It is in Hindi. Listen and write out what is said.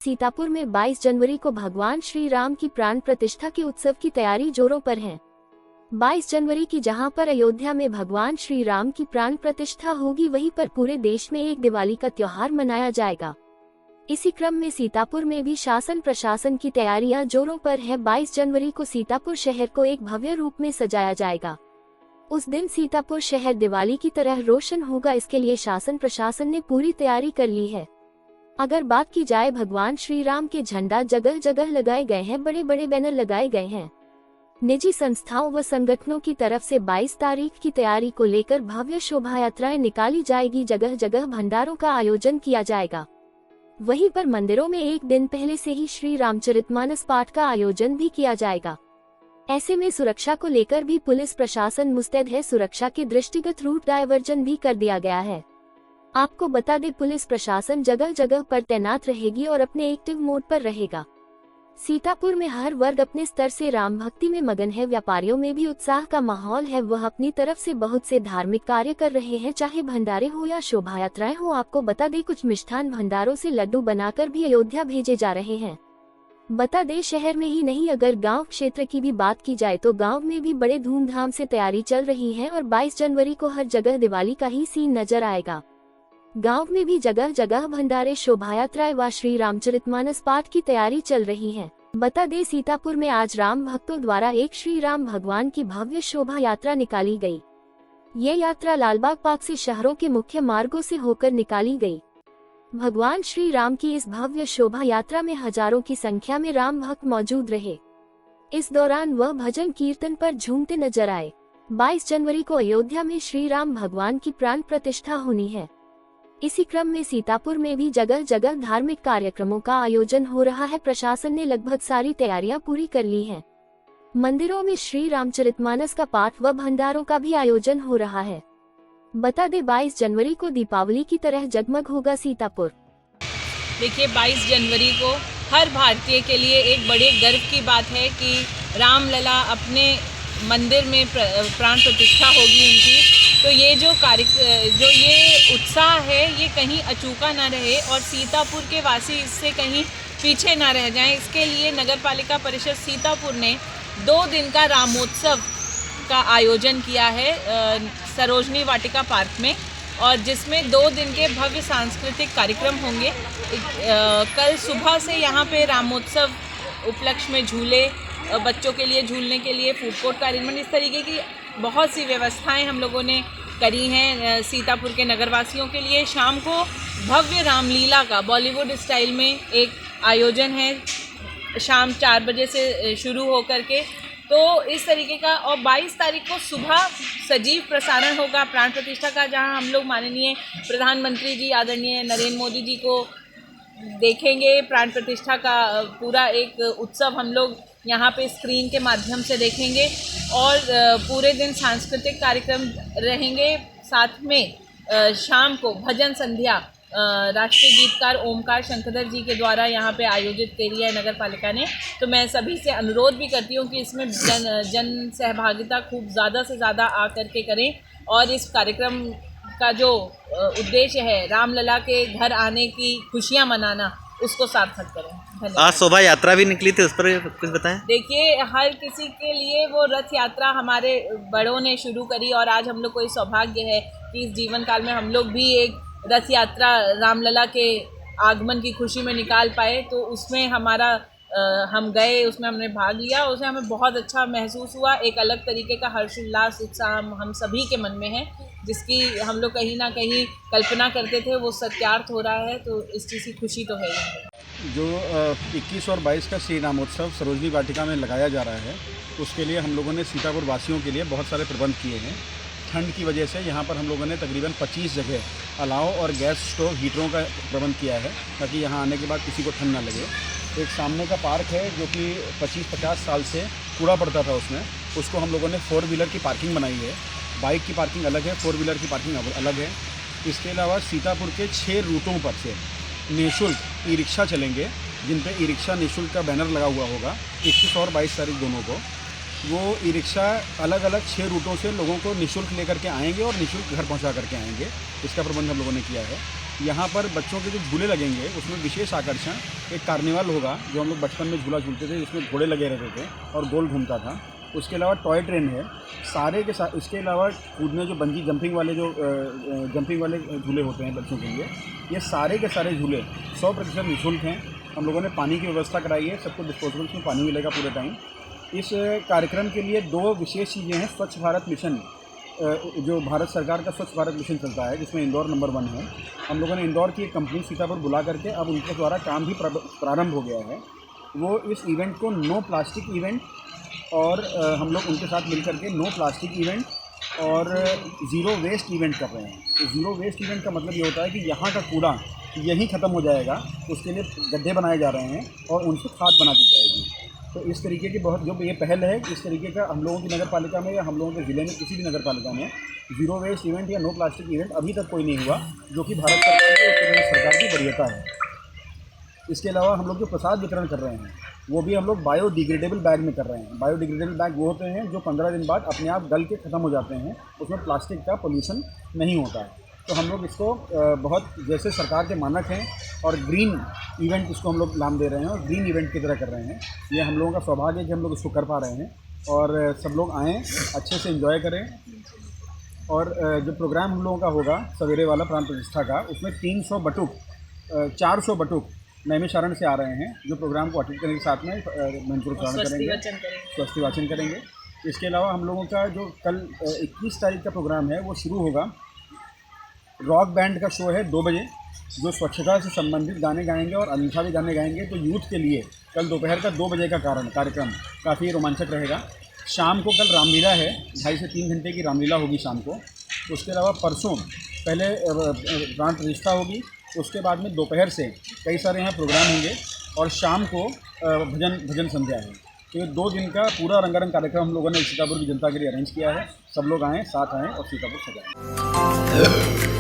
सीतापुर में 22 जनवरी को भगवान श्री राम की प्राण प्रतिष्ठा के उत्सव की तैयारी जोरों पर है। 22 जनवरी की जहां पर अयोध्या में भगवान श्री राम की प्राण प्रतिष्ठा होगी, वहीं पर पूरे देश में एक दिवाली का त्योहार मनाया जाएगा। इसी क्रम में सीतापुर में भी शासन प्रशासन की तैयारियां जोरों पर है। 22 जनवरी को सीतापुर शहर को एक भव्य रूप में सजाया जाएगा। उस दिन सीतापुर शहर दिवाली की तरह रोशन होगा। इसके लिए शासन प्रशासन ने पूरी तैयारी कर ली है। अगर बात की जाए, भगवान श्री राम के झंडा जगह जगह लगाए गए हैं, बड़े बड़े बैनर लगाए गए हैं। निजी संस्थाओं व संगठनों की तरफ से 22 तारीख की तैयारी को लेकर भव्य शोभा यात्राएं निकाली जाएगी। जगह जगह भंडारों का आयोजन किया जाएगा। वहीं पर मंदिरों में एक दिन पहले से ही श्री रामचरितमानस पाठ का आयोजन भी किया जाएगा। ऐसे में सुरक्षा को लेकर भी पुलिस प्रशासन मुस्तैद है। सुरक्षा के दृष्टिगत रूट डायवर्जन भी कर दिया गया है। आपको बता दें, पुलिस प्रशासन जगह जगह पर तैनात रहेगी और अपने एक्टिव मोड पर रहेगा। सीतापुर में हर वर्ग अपने स्तर से राम भक्ति में मगन है। व्यापारियों में भी उत्साह का माहौल है। वह अपनी तरफ से बहुत से धार्मिक कार्य कर रहे हैं, चाहे भंडारे हो या शोभा यात्राएं हो। आपको बता दें, कुछ मिष्ठान भंडारों से लड्डू बनाकर भी अयोध्या भेजे जा रहे हैं। बता दें, शहर में ही नहीं, अगर गांव क्षेत्र की भी बात की जाए तो गांव में भी बड़े धूमधाम से तैयारी चल रही है और 22 जनवरी को हर जगह दिवाली का ही सीन नजर आएगा। गांव में भी जगह जगह भंडारे, शोभा यात्राएं व श्री रामचरितमानस पाठ की तैयारी चल रही है। बता दें, सीतापुर में आज राम भक्तों द्वारा एक श्री राम भगवान की भव्य शोभा यात्रा निकाली गई। ये यात्रा लालबाग पार्क से शहरों के मुख्य मार्गों से होकर निकाली गई। भगवान श्री राम की इस भव्य शोभा यात्रा में हजारों की संख्या में राम भक्त मौजूद रहे। इस दौरान वह भजन कीर्तन पर झूमते नजर आए। 22 जनवरी को अयोध्या में श्री राम भगवान की प्राण प्रतिष्ठा होनी है। इसी क्रम में सीतापुर में भी जगह जगह धार्मिक कार्यक्रमों का आयोजन हो रहा है। प्रशासन ने लगभग सारी तैयारियां पूरी कर ली हैं। मंदिरों में श्री रामचरितमानस का पाठ व भंडारों का भी आयोजन हो रहा है। बता दें, 22 जनवरी को दीपावली की तरह जगमग होगा सीतापुर। देखिए, 22 जनवरी को हर भारतीय के लिए एक बड़े गर्व की बात है कि रामलला अपने मंदिर में प्राण प्रतिष्ठा होगी उनकी। तो ये जो ये उत्साह है, ये कहीं अचूका ना रहे और सीतापुर के वासी इससे कहीं पीछे ना रह जाएं। इसके लिए नगर पालिका परिषद सीतापुर ने 2 दिन का रामोत्सव का आयोजन किया है सरोजनी वाटिका पार्क में, और जिसमें 2 दिन के भव्य सांस्कृतिक कार्यक्रम होंगे। कल सुबह से यहाँ पे रामोत्सव उपलक्ष्य में झूले, बच्चों के लिए झूलने के लिए फूड कोर्ट का अरेंजमेंट, इस तरीके की बहुत सी व्यवस्थाएं हम लोगों ने करी हैं सीतापुर के नगरवासियों के लिए। शाम को भव्य रामलीला का बॉलीवुड स्टाइल में एक आयोजन है, शाम 4 बजे से शुरू हो करके। तो इस तरीके का, और 22 तारीख को सुबह सजीव प्रसारण होगा प्राण प्रतिष्ठा का, जहां हम लोग माननीय प्रधानमंत्री जी आदरणीय नरेंद्र मोदी जी को देखेंगे। प्राण प्रतिष्ठा का पूरा एक उत्सव हम लोग यहाँ पे स्क्रीन के माध्यम से देखेंगे और पूरे दिन सांस्कृतिक कार्यक्रम रहेंगे। साथ में शाम को भजन संध्या राष्ट्रीय गीतकार ओमकार शंकरधर जी के द्वारा यहाँ पे आयोजित करी है नगर पालिका ने। तो मैं सभी से अनुरोध भी करती हूँ कि इसमें जन सहभागिता खूब ज़्यादा से ज़्यादा आ करके करें और इस कार्यक्रम का जो उद्देश्य है रामलला के घर आने की खुशियाँ मनाना, उसको सार्थक करें। आज शोभा यात्रा भी निकली थी, उस पर कुछ बताएं। देखिए, हर किसी के लिए वो रथ यात्रा हमारे बड़ों ने शुरू करी और आज हम लोग को सौभाग्य है कि इस जीवन काल में हम लोग भी एक रथ यात्रा रामलला के आगमन की खुशी में निकाल पाए। तो उसमें हम गए, उसमें हमने भाग लिया, उसमें हमें बहुत अच्छा महसूस हुआ। एक अलग तरीके का हर्षोल्लास उत्साह हम सभी के मन में है, जिसकी हम लोग कहीं ना कहीं कल्पना करते थे, वो सत्यार्थ हो रहा है। तो इस चीज़ की खुशी तो है ही। जो 21 और 22 का श्री रामोत्सव सरोजनी वाटिका में लगाया जा रहा है, उसके लिए हम लोगों ने सीतापुर वासियों के लिए बहुत सारे प्रबंध किए हैं। ठंड की वजह से यहाँ पर हम लोगों ने तकरीबन 25 जगह अलाव और गैस स्टोव हीटरों का प्रबंध किया है, ताकि यहाँ आने के बाद किसी को ठंड ना लगे। एक सामने का पार्क है जो कि 25-50 साल से कूड़ा पड़ता था, उसको हम लोगों ने 4 व्हीलर की पार्किंग बनाई है। बाइक की पार्किंग अलग है, 4 व्हीलर की पार्किंग अलग है। इसके अलावा सीतापुर के 6 रूटों पर से निःशुल्क ई रिक्शा चलेंगे, जिन पे ई रिक्शा निःशुल्क का बैनर लगा हुआ होगा 21 और 22 तारीख दोनों को। वो ई रिक्शा अलग अलग 6 रूटों से लोगों को निःशुल्क लेकर के आएंगे और निःशुल्क घर पहुंचा करके आएंगे। इसका प्रबंध हम लोगों ने किया है। यहाँ पर बच्चों के जो झूले लगेंगे उसमें विशेष आकर्षण एक कार्निवल होगा, जो हम लोग बचपन में झूला झूलते थे, जिसमें घोड़े लगे रहते थे और गोल घूमता था। उसके अलावा टॉय ट्रेन है सारे के साथ। इसके अलावा कूदने जो बंजी जंपिंग वाले झूले होते हैं बच्चों के लिए, ये सारे के सारे झूले 100% निःशुल्क हैं। हम लोगों ने पानी की व्यवस्था कराई है, सबको डिस्पोजल्स में पानी मिलेगा पूरे टाइम। इस कार्यक्रम के लिए 2 विशेष चीज़ें हैं। स्वच्छ भारत मिशन, जो भारत सरकार का स्वच्छ भारत मिशन चलता है, जिसमें इंदौर नंबर 1 है। हम लोगों ने इंदौर की एक कंपनी सीतापुर बुला करके अब उनके द्वारा काम भी प्रारंभ हो गया है। वो इस इवेंट को नो प्लास्टिक इवेंट और हम लोग उनके साथ मिलकर के नो प्लास्टिक इवेंट और ज़ीरो वेस्ट इवेंट कर रहे हैं। तो ज़ीरो वेस्ट इवेंट का मतलब ये होता है कि यहाँ का कूड़ा यहीं ख़त्म हो जाएगा, उसके लिए गड्ढे बनाए जा रहे हैं और उनसे खाद बना दी जाएगी। तो इस तरीके की बहुत जो ये पहल है, इस तरीके का हम लोगों की नगर पालिका में या हम लोगों के ज़िले में किसी भी नगर पालिका में ज़ीरो वेस्ट इवेंट या नो प्लास्टिक इवेंट अभी तक कोई नहीं हुआ, जो कि भारत सरकार की उत्तर प्रदेश सरकार की वरीयता है। इसके अलावा हम लोग जो प्रसाद वितरण कर रहे हैं वो भी हम लोग बायोडिग्रेडेबल बैग में कर रहे हैं। बायोडिग्रेडेबल बैग वो होते हैं जो 15 दिन बाद अपने आप गल के ख़त्म हो जाते हैं, उसमें प्लास्टिक का पोल्यूशन नहीं होता है। तो हम लोग इसको बहुत जैसे सरकार के मानक हैं और ग्रीन इवेंट इसको हम लोग नाम दे रहे हैं और ग्रीन इवेंट की तरह कर रहे हैं। ये हम लोगों का सौभाग्य है कि हम लोग इसको कर पा रहे हैं और सब लोग आएँ, अच्छे से एंजॉय करें। और जो प्रोग्राम हम लोगों का होगा सवेरे वाला प्राण प्रतिष्ठा का, उसमें 300 बटुक 400 बटुक नैमिषारण से आ रहे हैं, जो प्रोग्राम को अटेंड करने के साथ में मंत्रोच्चारण करेंगे, स्वस्ति वाचन करेंगे। इसके अलावा हम लोगों का जो कल 21 तारीख का प्रोग्राम है वो शुरू होगा। रॉक बैंड का शो है 2 बजे, जो स्वच्छता से संबंधित गाने गाएंगे और अन्यथा भी गाने गाएंगे। तो यूथ के लिए कल दोपहर का 2 बजे का कार्यक्रम काफ़ी रोमांचक रहेगा। शाम को कल रामलीला है, 2.5 से 3 घंटे की रामलीला होगी शाम को। उसके अलावा परसों पहले प्राण प्रतिष्ठा होगी, उसके बाद में दोपहर से कई सारे यहाँ प्रोग्राम होंगे और शाम को भजन संध्या है। तो ये 2 दिन का पूरा रंगारंग कार्यक्रम हम लोगों ने सीतापुर की जनता के लिए अरेंज किया है। सब लोग आएँ, साथ आएँ और सीतापुर सजाएँ।